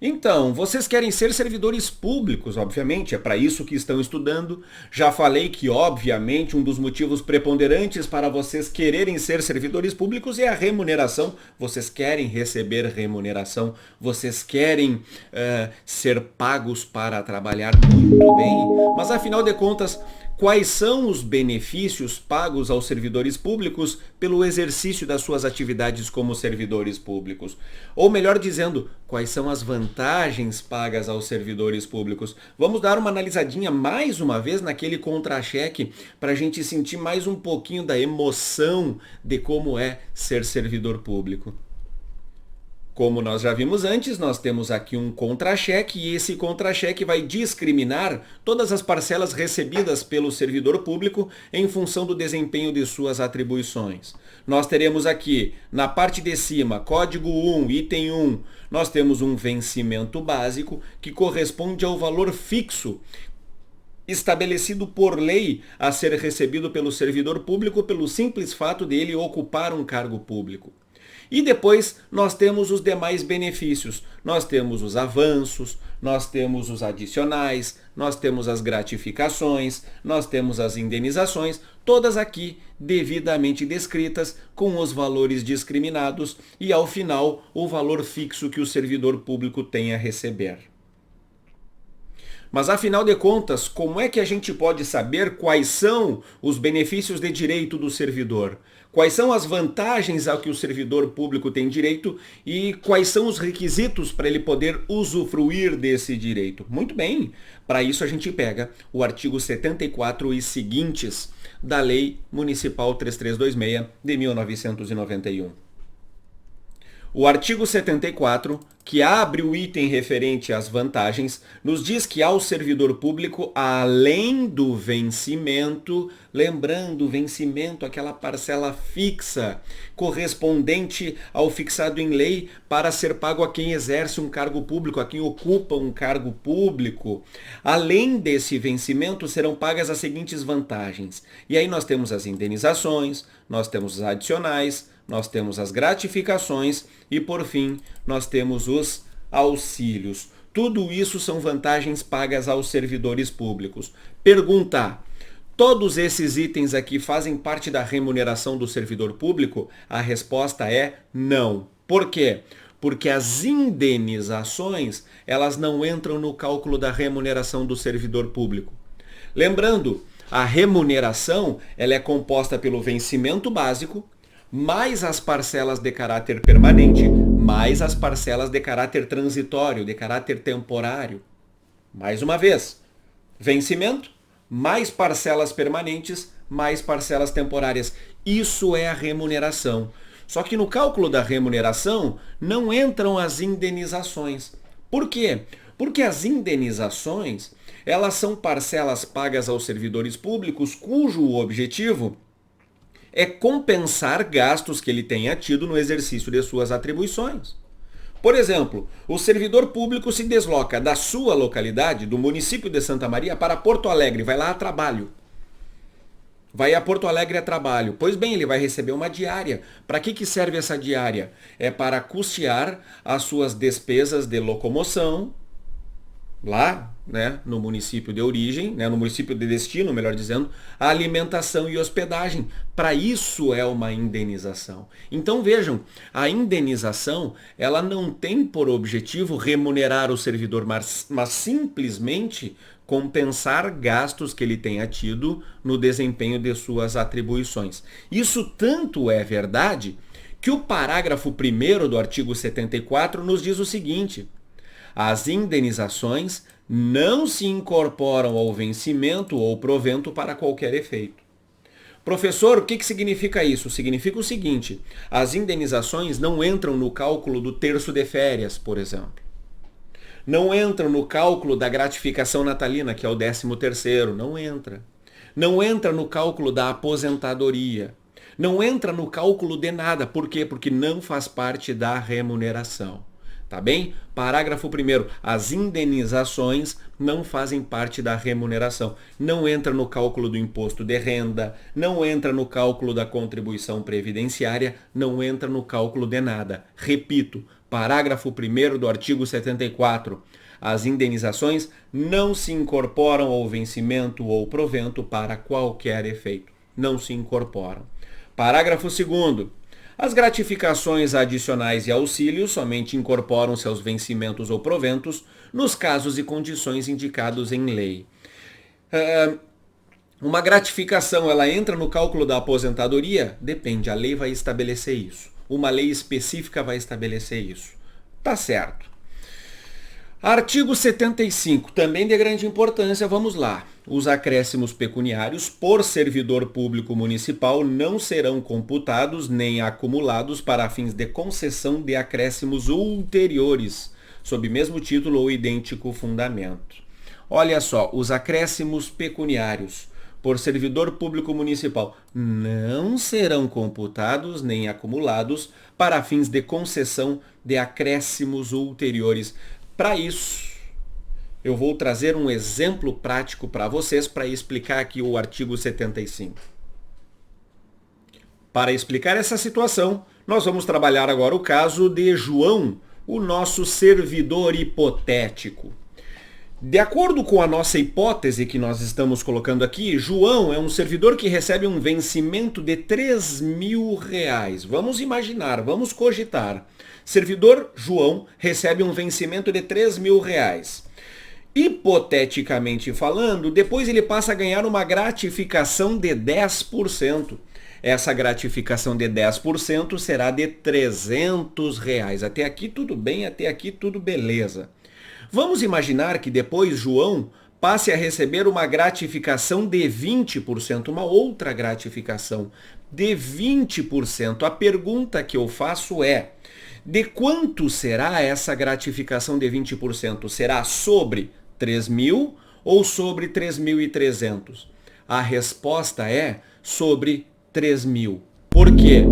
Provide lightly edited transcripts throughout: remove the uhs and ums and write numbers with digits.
Então, vocês querem ser servidores públicos, obviamente, é para isso que estão estudando. Já falei que, obviamente, um dos motivos preponderantes para vocês quererem ser servidores públicos é a remuneração. Vocês querem receber remuneração, vocês querem ser pagos para trabalhar muito bem, mas afinal de contas, quais são os benefícios pagos aos servidores públicos pelo exercício das suas atividades como servidores públicos? Ou melhor dizendo, quais são as vantagens pagas aos servidores públicos? Vamos dar uma analisadinha mais uma vez naquele contra-cheque para a gente sentir mais um pouquinho da emoção de como é ser servidor público. Como nós já vimos antes, nós temos aqui um contra-cheque e esse contra-cheque vai discriminar todas as parcelas recebidas pelo servidor público em função do desempenho de suas atribuições. Nós teremos aqui, na parte de cima, código 1, item 1, nós temos um vencimento básico que corresponde ao valor fixo estabelecido por lei a ser recebido pelo servidor público pelo simples fato de ele ocupar um cargo público. E depois nós temos os demais benefícios. Nós temos os avanços, nós temos os adicionais, nós temos as gratificações, nós temos as indenizações, todas aqui devidamente descritas com os valores discriminados e ao final o valor fixo que o servidor público tem a receber. Mas afinal de contas, como é que a gente pode saber quais são os benefícios de direito do servidor? Quais são as vantagens a que o servidor público tem direito e quais são os requisitos para ele poder usufruir desse direito? Muito bem, para isso a gente pega o artigo 74 e seguintes da Lei Municipal 3326 de 1991. O artigo 74, que abre o item referente às vantagens, nos diz que ao servidor público, além do vencimento, lembrando o vencimento, aquela parcela fixa, correspondente ao fixado em lei para ser pago a quem exerce um cargo público, a quem ocupa um cargo público. Além desse vencimento, serão pagas as seguintes vantagens. E aí nós temos as indenizações, nós temos os adicionais, nós temos as gratificações e, por fim, nós temos os auxílios. Tudo isso são vantagens pagas aos servidores públicos. Pergunta: todos esses itens aqui fazem parte da remuneração do servidor público? A resposta é não. Por quê? Porque as indenizações, elas não entram no cálculo da remuneração do servidor público. Lembrando, a remuneração, ela é composta pelo vencimento básico, mais as parcelas de caráter permanente, mais as parcelas de caráter transitório, de caráter temporário. Mais uma vez, vencimento, mais parcelas permanentes, mais parcelas temporárias. Isso é a remuneração. Só que no cálculo da remuneração não entram as indenizações. Por quê? Porque as indenizações, elas são parcelas pagas aos servidores públicos cujo objetivo é compensar gastos que ele tenha tido no exercício de suas atribuições. Por exemplo, o servidor público se desloca da sua localidade, do município de Santa Maria, para Porto Alegre, vai lá a trabalho. Vai a Porto Alegre a trabalho. Pois bem, ele vai receber uma diária. Para que serve essa diária? É para custear as suas despesas de locomoção, lá, né, no município de origem, né, no município de destino, melhor dizendo, a alimentação e hospedagem. Para isso é uma indenização. Então vejam, a indenização, ela não tem por objetivo remunerar o servidor, mas simplesmente compensar gastos que ele tenha tido no desempenho de suas atribuições. Isso tanto é verdade que o parágrafo 1º do artigo 74 nos diz o seguinte: as indenizações não se incorporam ao vencimento ou provento para qualquer efeito. Professor, o que significa isso? Significa o seguinte: as indenizações não entram no cálculo do terço de férias, por exemplo. Não entram no cálculo da gratificação natalina, que é o 13º, não entra. Não entra no cálculo da aposentadoria. Não entra no cálculo de nada. Por quê? Porque não faz parte da remuneração. Tá bem? Parágrafo 1º. As indenizações não fazem parte da remuneração. Não entra no cálculo do imposto de renda, não entra no cálculo da contribuição previdenciária, não entra no cálculo de nada. Repito, parágrafo 1º do artigo 74. As indenizações não se incorporam ao vencimento ou provento para qualquer efeito. Não se incorporam. Parágrafo 2º. As gratificações adicionais e auxílios somente incorporam-se aos vencimentos ou proventos nos casos e condições indicados em lei. Uma gratificação, ela entra no cálculo da aposentadoria? Depende, a lei vai estabelecer isso. Uma lei específica vai estabelecer isso. Tá certo. Artigo 75, também de grande importância, vamos lá. Os acréscimos pecuniários por servidor público municipal não serão computados nem acumulados para fins de concessão de acréscimos ulteriores, sob mesmo título ou idêntico fundamento. Olha só, os acréscimos pecuniários por servidor público municipal não serão computados nem acumulados para fins de concessão de acréscimos ulteriores. Para isso, eu vou trazer um exemplo prático para vocês para explicar aqui o artigo 75. Para explicar essa situação, nós vamos trabalhar agora o caso de João, o nosso servidor hipotético. De acordo com a nossa hipótese que nós estamos colocando aqui, João é um servidor que recebe um vencimento de R$3.000. Vamos imaginar, vamos cogitar. Servidor João recebe um vencimento de R$3.000. Hipoteticamente falando, depois ele passa a ganhar uma gratificação de 10%. Essa gratificação de 10% será de R$300. Até aqui tudo bem, até aqui tudo beleza. Vamos imaginar que depois João passe a receber uma gratificação de 20%, uma outra gratificação de 20%. A pergunta que eu faço é: de quanto será essa gratificação de 20%? Será sobre 3.000 ou sobre 3.300? A resposta é sobre 3.000. Por quê?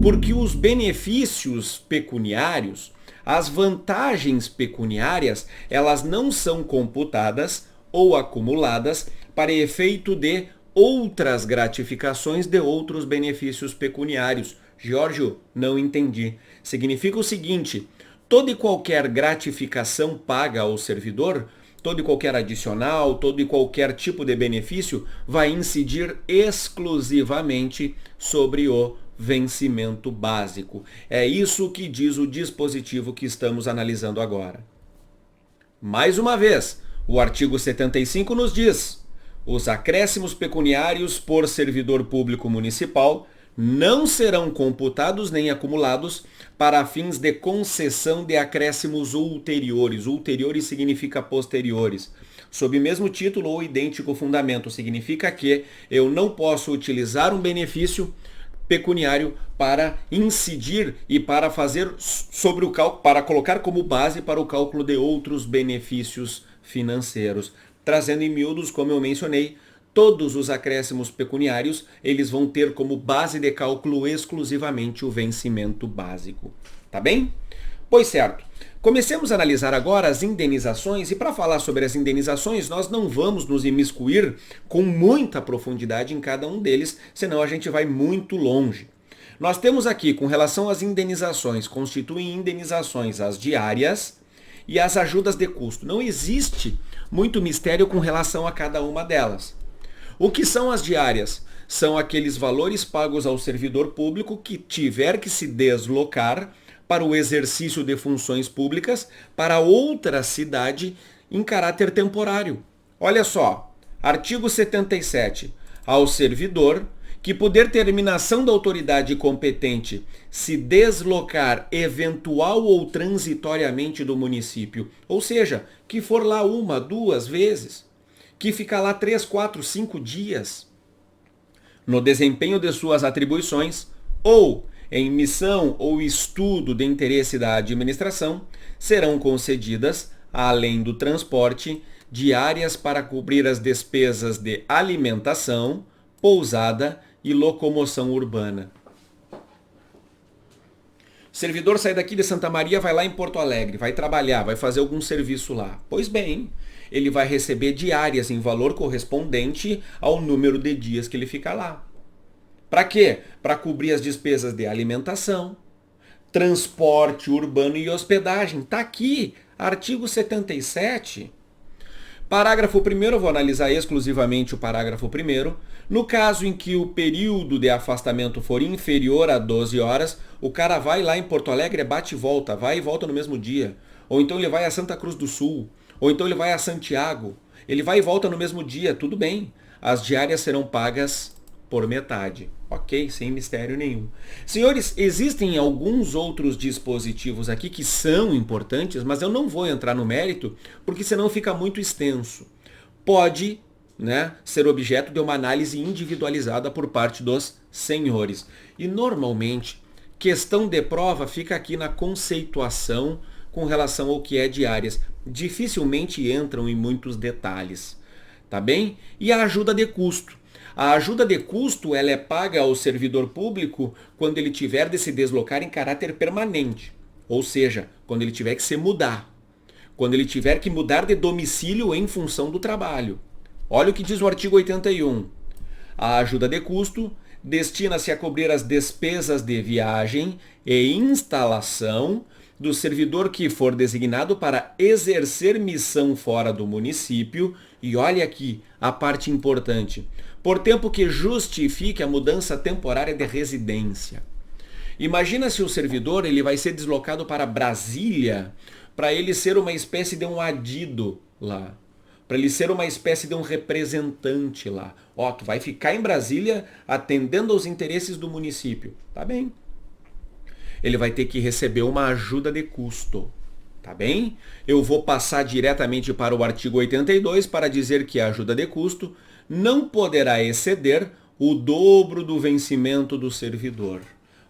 Porque os benefícios pecuniários, as vantagens pecuniárias, elas não são computadas ou acumuladas para efeito de outras gratificações de outros benefícios pecuniários. Giorgio, não entendi. Significa o seguinte: toda e qualquer gratificação paga ao servidor, todo e qualquer adicional, todo e qualquer tipo de benefício vai incidir exclusivamente sobre o vencimento básico. É isso que diz o dispositivo que estamos analisando agora. Mais uma vez, o artigo 75 nos diz: os acréscimos pecuniários por servidor público municipal não serão computados nem acumulados para fins de concessão de acréscimos ulteriores. Ulteriores significa posteriores. Sob o mesmo título ou idêntico fundamento, significa que eu não posso utilizar um benefício pecuniário para incidir e para fazer sobre o cálculo, para colocar como base para o cálculo de outros benefícios financeiros. Trazendo em miúdos, como eu mencionei, todos os acréscimos pecuniários, eles vão ter como base de cálculo exclusivamente o vencimento básico. Tá bem? Pois certo. Comecemos a analisar agora as indenizações, e para falar sobre as indenizações, nós não vamos nos imiscuir com muita profundidade em cada um deles, senão a gente vai muito longe. Nós temos aqui, com relação às indenizações, constituem indenizações as diárias e as ajudas de custo. Não existe muito mistério com relação a cada uma delas. O que são as diárias? São aqueles valores pagos ao servidor público que tiver que se deslocar para o exercício de funções públicas para outra cidade em caráter temporário. Olha só, artigo 77. Ao servidor que, por determinação da autoridade competente, se deslocar eventual ou transitoriamente do município, ou seja, que for lá 1, 2 vezes, que fica lá 3, 4, 5 dias, no desempenho de suas atribuições, ou em missão ou estudo de interesse da administração, serão concedidas, além do transporte, diárias para cobrir as despesas de alimentação, pousada e locomoção urbana. Servidor sai daqui de Santa Maria, vai lá em Porto Alegre, vai trabalhar, vai fazer algum serviço lá. Pois bem, ele vai receber diárias em valor correspondente ao número de dias que ele fica lá. Para quê? Para cobrir as despesas de alimentação, transporte urbano e hospedagem. Está aqui, artigo 77. Parágrafo 1º, eu vou analisar exclusivamente o parágrafo 1º. No caso em que o período de afastamento for inferior a 12 horas, o cara vai lá em Porto Alegre, bate e volta, vai e volta no mesmo dia. Ou então ele vai a Santa Cruz do Sul, ou então ele vai a Santiago. Ele vai e volta no mesmo dia, tudo bem. As diárias serão pagas por metade, ok? Sem mistério nenhum. Senhores, existem alguns outros dispositivos aqui que são importantes, mas eu não vou entrar no mérito, porque senão fica muito extenso. Pode, né, ser objeto de uma análise individualizada por parte dos senhores. E normalmente, questão de prova fica aqui na conceituação com relação ao que é diárias. Dificilmente entram em muitos detalhes, tá bem? E a ajuda de custo. A ajuda de custo ela é paga ao servidor público quando ele tiver de se deslocar em caráter permanente. Ou seja, quando ele tiver que se mudar. Quando ele tiver que mudar de domicílio em função do trabalho. Olha o que diz o artigo 81. A ajuda de custo destina-se a cobrir as despesas de viagem e instalação do servidor que for designado para exercer missão fora do município. E olha aqui a parte importante. Por tempo que justifique a mudança temporária de residência. Imagina se o servidor ele vai ser deslocado para Brasília para ele ser uma espécie de um adido lá. Para ele ser uma espécie de um representante lá. Ó, tu vai ficar em Brasília atendendo aos interesses do município. Tá bem. Ele vai ter que receber uma ajuda de custo. Tá bem? Eu vou passar diretamente para o artigo 82 para dizer que a ajuda de custo não poderá exceder o dobro do vencimento do servidor.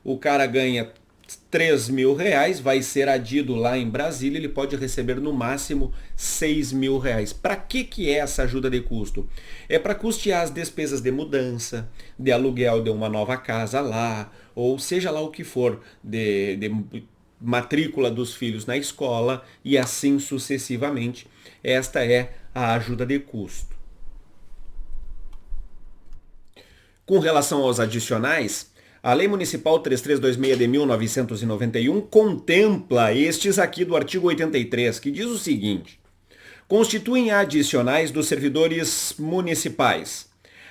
O cara ganha R$3.000, vai ser adido lá em Brasília, ele pode receber no máximo R$6.000. Para que é essa ajuda de custo? É para custear as despesas de mudança, de aluguel de uma nova casa lá, ou seja lá o que for, de matrícula dos filhos na escola e assim sucessivamente. Esta é a ajuda de custo. Com relação aos adicionais, a Lei Municipal 3326 de 1991 contempla estes aqui do artigo 83, que diz o seguinte: constituem adicionais dos servidores municipais.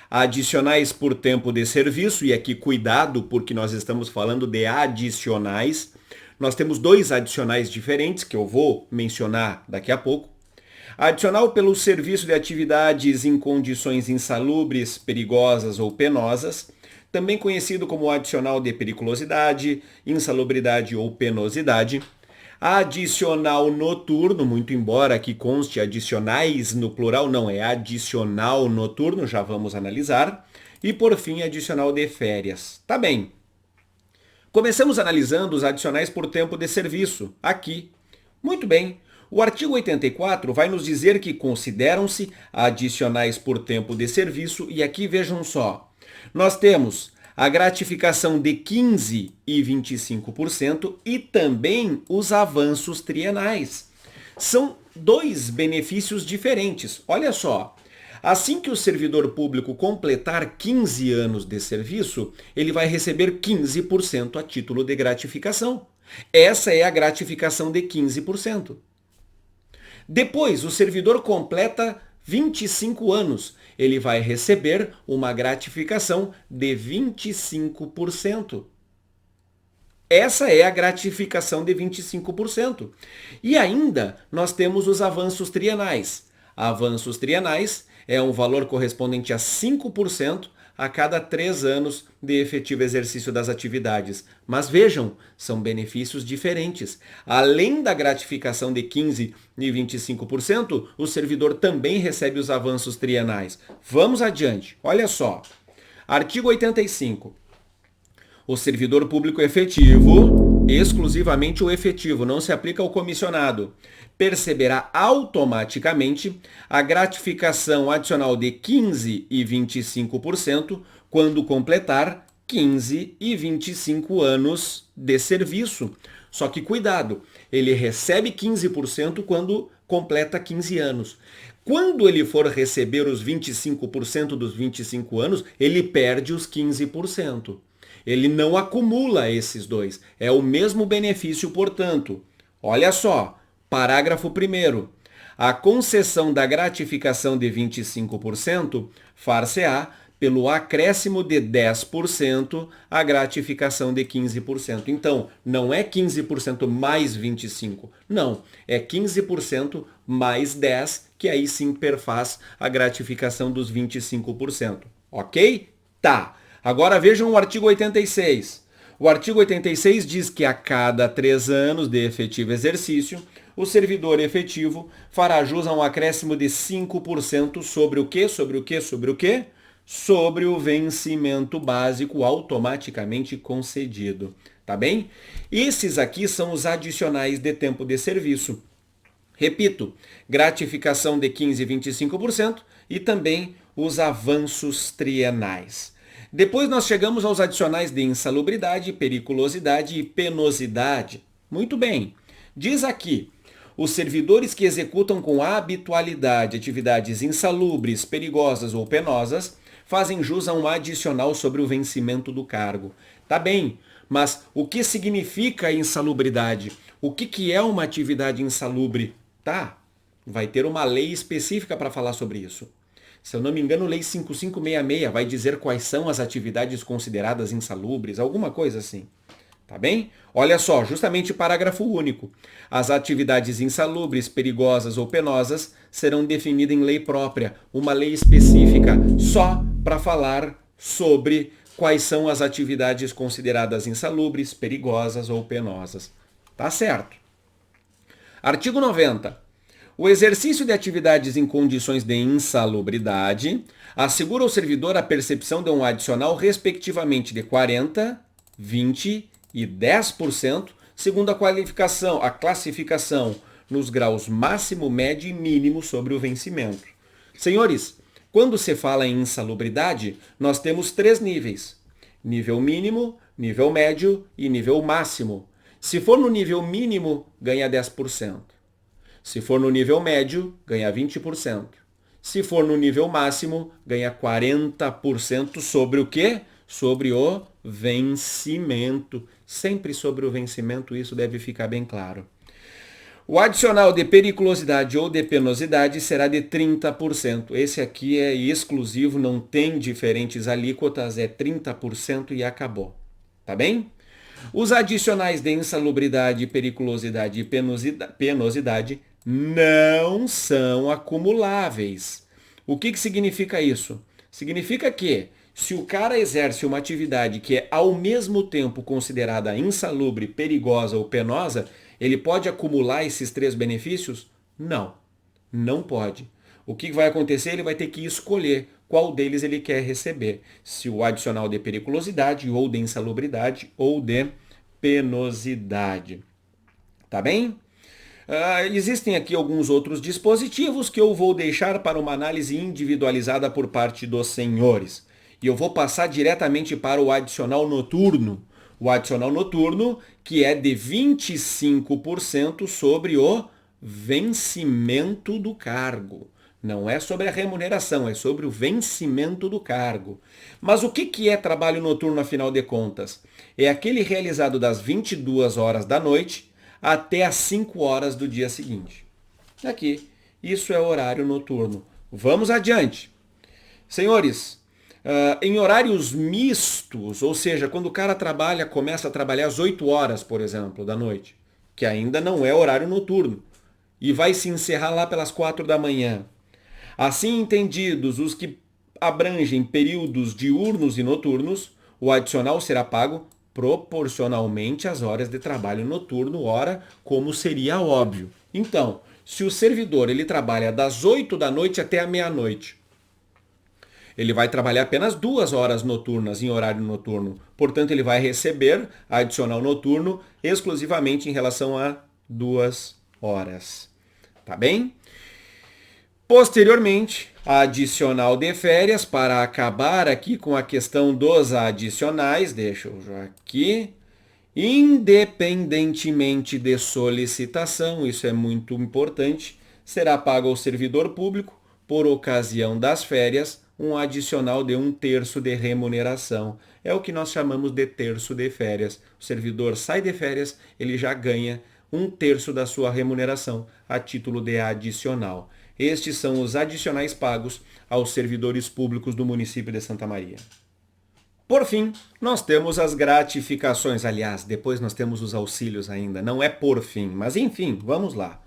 Adicionais por tempo de serviço, e aqui cuidado porque nós estamos falando de adicionais. Nós temos dois adicionais diferentes que eu vou mencionar daqui a pouco. Adicional pelo serviço de atividades em condições insalubres, perigosas ou penosas, também conhecido como adicional de periculosidade, insalubridade ou penosidade. Adicional noturno, muito embora aqui conste adicionais no plural, não, é adicional noturno, já vamos analisar. E por fim, adicional de férias. Tá bem. Começamos analisando os adicionais por tempo de serviço, aqui. Muito bem. O artigo 84 vai nos dizer que consideram-se adicionais por tempo de serviço, e aqui vejam só, nós temos a gratificação de 15% e 25% e também os avanços trienais. São dois benefícios diferentes. Olha só, assim que o servidor público completar 15 anos de serviço, ele vai receber 15% a título de gratificação. Essa é a gratificação de 15%. Depois, o servidor completa 25 anos. Ele vai receber uma gratificação de 25%. Essa é a gratificação de 25%. E ainda nós temos os avanços trienais. Avanços trienais é um valor correspondente a 5% a cada 3 anos de efetivo exercício das atividades. Mas vejam, são benefícios diferentes. Além da gratificação de 15% e 25%, o servidor também recebe os avanços trienais. Vamos adiante. Olha só. Artigo 85. O servidor público efetivo, exclusivamente o efetivo, não se aplica ao comissionado, perceberá automaticamente a gratificação adicional de 15% e 25% quando completar 15 e 25 anos de serviço. Só que cuidado, ele recebe 15% quando completa 15 anos. Quando ele for receber os 25% dos 25 anos, ele perde os 15%. Ele não acumula esses dois. É o mesmo benefício, portanto. Olha só, parágrafo 1º. A concessão da gratificação de 25% far-se-á pelo acréscimo de 10% à gratificação de 15%. Então, não é 15% mais 25%. Não, é 15% mais 10%, que aí sim perfaz a gratificação dos 25%. Ok? Tá. Agora vejam o artigo 86. O artigo 86 diz que a cada 3 anos de efetivo exercício, o servidor efetivo fará jus a um acréscimo de 5% sobre o quê? Sobre o quê? Sobre o quê? Sobre o vencimento básico automaticamente concedido. Tá bem? Esses aqui são os adicionais de tempo de serviço. Repito, gratificação de 15% e 25% e também os avanços trienais. Depois nós chegamos aos adicionais de insalubridade, periculosidade e penosidade. Muito bem. Diz aqui, os servidores que executam com habitualidade atividades insalubres, perigosas ou penosas fazem jus a um adicional sobre o vencimento do cargo. Tá bem, mas o que significa insalubridade? O que é uma atividade insalubre? Tá, vai ter uma lei específica para falar sobre isso. Se eu não me engano, Lei 5566 vai dizer quais são as atividades consideradas insalubres, alguma coisa assim. Tá bem? Olha só, justamente parágrafo único. As atividades insalubres, perigosas ou penosas serão definidas em lei própria, uma lei específica só para falar sobre quais são as atividades consideradas insalubres, perigosas ou penosas. Tá certo. Artigo 90. O exercício de atividades em condições de insalubridade assegura ao servidor a percepção de um adicional respectivamente de 40%, 20% e 10%, segundo a classificação nos graus máximo, médio e mínimo sobre o vencimento. Senhores, quando se fala em insalubridade, nós temos 3 níveis. Nível mínimo, nível médio e nível máximo. Se for no nível mínimo, ganha 10%. Se for no nível médio, ganha 20%. Se for no nível máximo, ganha 40% sobre o quê? Sobre o vencimento. Sempre sobre o vencimento, isso deve ficar bem claro. O adicional de periculosidade ou de penosidade será de 30%. Esse aqui é exclusivo, não tem diferentes alíquotas, é 30% e acabou. Tá bem? Os adicionais de insalubridade, periculosidade e penosidade não são acumuláveis. O que significa isso? Significa que se o cara exerce uma atividade que é ao mesmo tempo considerada insalubre, perigosa ou penosa, ele pode acumular esses 3 benefícios? Não, não pode. O que vai acontecer? Ele vai ter que escolher qual deles ele quer receber. Se o adicional de periculosidade, ou de insalubridade, ou de penosidade. Tá bem? Existem aqui alguns outros dispositivos que eu vou deixar para uma análise individualizada por parte dos senhores. E eu vou passar diretamente para o adicional noturno. O adicional noturno, que é de 25% sobre o vencimento do cargo. Não é sobre a remuneração, é sobre o vencimento do cargo. Mas o que é trabalho noturno, afinal de contas? É aquele realizado das 22 horas da noite até as 5 horas do dia seguinte. Aqui, isso é horário noturno. Vamos adiante. Senhores, em horários mistos, ou seja, quando o cara começa a trabalhar às 8 horas, por exemplo, da noite, que ainda não é horário noturno, e vai se encerrar lá pelas 4 da manhã. Assim entendidos os que abrangem períodos diurnos e noturnos, o adicional será pago proporcionalmente às horas de trabalho noturno, ora, como seria óbvio. Então, se o servidor ele trabalha das 8 da noite até a meia-noite, ele vai trabalhar apenas 2 horas noturnas em horário noturno. Portanto, ele vai receber adicional noturno exclusivamente em relação a 2 horas. Tá bem? Posteriormente, Adicional de férias, para acabar aqui com a questão dos adicionais, deixa eu já aqui. Independentemente de solicitação, isso é muito importante, será pago ao servidor público, por ocasião das férias, um adicional de 1/3 de remuneração. É o que nós chamamos de terço de férias. O servidor sai de férias, ele já ganha 1/3 da sua remuneração a título de adicional. Estes são os adicionais pagos aos servidores públicos do município de Santa Maria. Por fim, nós temos as gratificações. Aliás, depois nós temos os auxílios ainda. Não é por fim, mas enfim, vamos lá.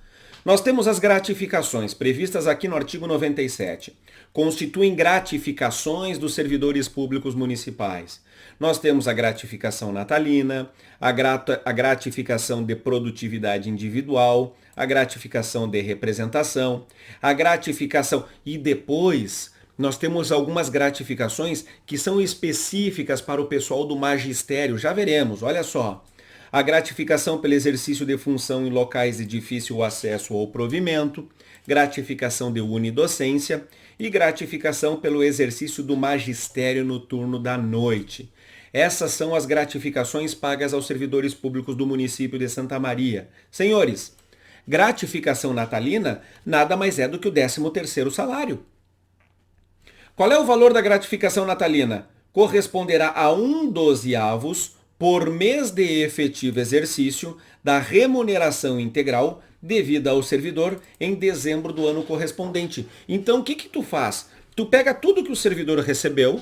Nós temos as gratificações previstas aqui no artigo 97. Constituem gratificações dos servidores públicos municipais. Nós temos a gratificação natalina, a gratificação de produtividade individual, a gratificação de representação, a gratificação e depois nós temos algumas gratificações que são específicas para o pessoal do magistério. Já veremos, olha só. A gratificação pelo exercício de função em locais de difícil acesso ou provimento, gratificação de unidocência e gratificação pelo exercício do magistério no turno da noite. Essas são as gratificações pagas aos servidores públicos do município de Santa Maria. Senhores, gratificação natalina nada mais é do que o 13º salário. Qual é o valor da gratificação natalina? Corresponderá a 1/12 por mês de efetivo exercício da remuneração integral devida ao servidor em dezembro do ano correspondente. Então, o que tu faz? Tu pega tudo que o servidor recebeu,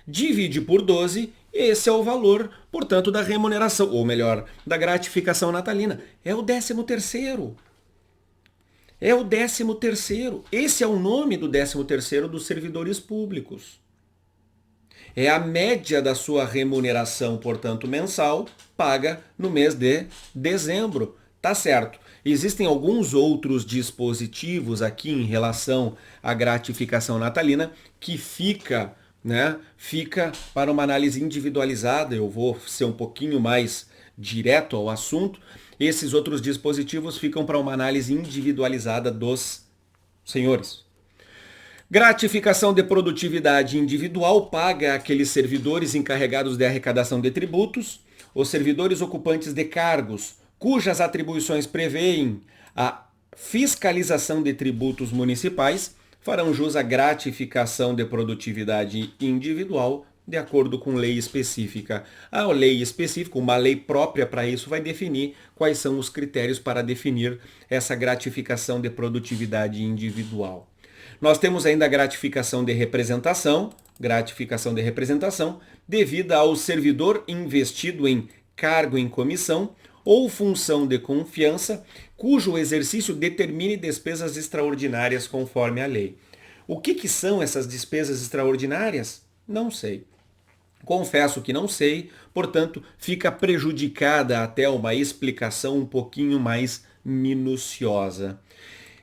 divide por 12, esse é o valor, portanto, da remuneração, ou melhor, da gratificação natalina. É o 13º. É o 13º. Esse é o nome do 13º dos servidores públicos. É a média da sua remuneração, portanto, mensal, paga no mês de dezembro. Tá certo. Existem alguns outros dispositivos aqui em relação à gratificação natalina que fica para uma análise individualizada. Eu vou ser um pouquinho mais direto ao assunto. Esses outros dispositivos ficam para uma análise individualizada dos senhores. Gratificação de produtividade individual paga aqueles servidores encarregados de arrecadação de tributos, os servidores ocupantes de cargos cujas atribuições prevêem a fiscalização de tributos municipais farão jus à gratificação de produtividade individual de acordo com lei específica. A lei específica, uma lei própria para isso, vai definir quais são os critérios para definir essa gratificação de produtividade individual. Nós temos ainda a gratificação de representação devida ao servidor investido em cargo em comissão ou função de confiança, cujo exercício determine despesas extraordinárias conforme a lei. O que são essas despesas extraordinárias? Não sei. Confesso que não sei, portanto, fica prejudicada até uma explicação um pouquinho mais minuciosa.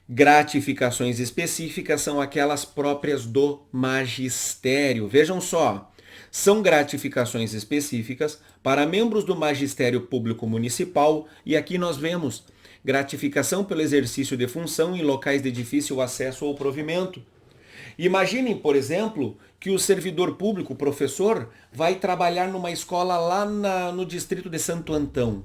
Gratificações específicas são aquelas próprias do magistério. Vejam só, são gratificações específicas para membros do magistério público municipal e aqui nós vemos gratificação pelo exercício de função em locais de difícil acesso ou provimento. Imaginem, por exemplo, que o servidor público, o professor, vai trabalhar numa escola lá no distrito de Santo Antão.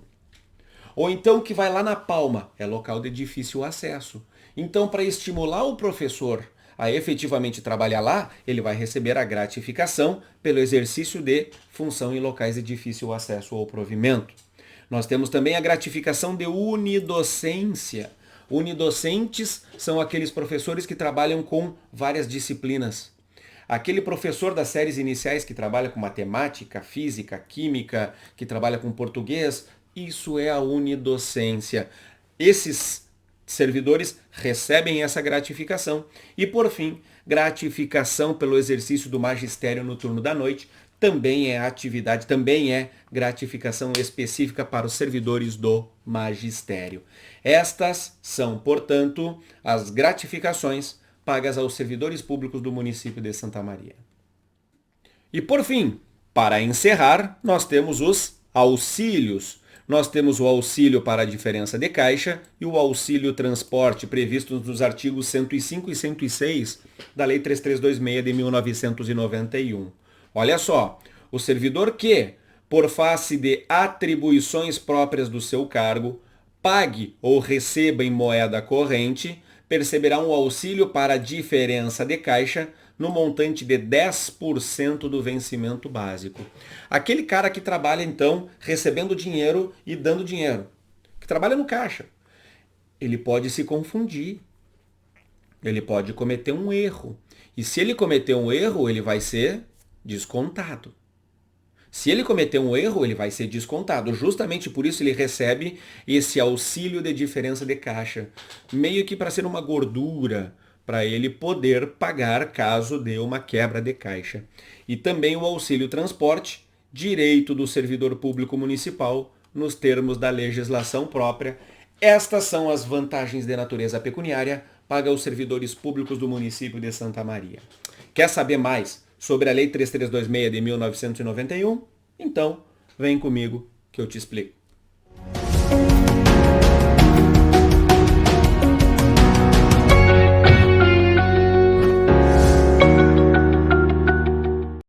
Ou então que vai lá na Palma, é local de difícil acesso. Então, para estimular o professor a efetivamente trabalhar lá, ele vai receber a gratificação pelo exercício de função em locais de difícil acesso ou provimento. Nós temos também a gratificação de unidocência. Unidocentes são aqueles professores que trabalham com várias disciplinas. Aquele professor das séries iniciais que trabalha com matemática, física, química, que trabalha com português, isso é a unidocência. Esses servidores recebem essa gratificação. E, por fim, gratificação pelo exercício do magistério no turno da noite, também é gratificação específica para os servidores do magistério. Estas são, portanto, as gratificações pagas aos servidores públicos do município de Santa Maria. E por fim, para encerrar, nós temos os auxílios. Nós temos o auxílio para a diferença de caixa e o auxílio transporte previstos nos artigos 105 e 106 da Lei 3326 de 1991. Olha só, o servidor que, por face de atribuições próprias do seu cargo, pague ou receba em moeda corrente, perceberá um auxílio para a diferença de caixa no montante de 10% do vencimento básico. Aquele cara que trabalha, então, recebendo dinheiro e dando dinheiro, que trabalha no caixa, ele pode se confundir, ele pode cometer um erro. E se ele cometer um erro, ele vai ser descontado. Se ele cometer um erro, ele vai ser descontado. Justamente por isso ele recebe esse auxílio de diferença de caixa, meio que para ser uma gordura, para ele poder pagar caso dê uma quebra de caixa. E também o auxílio transporte, direito do servidor público municipal, nos termos da legislação própria. Estas são as vantagens de natureza pecuniária para os servidores públicos do município de Santa Maria. Quer saber mais sobre a Lei 3326 de 1991? Então, vem comigo que eu te explico.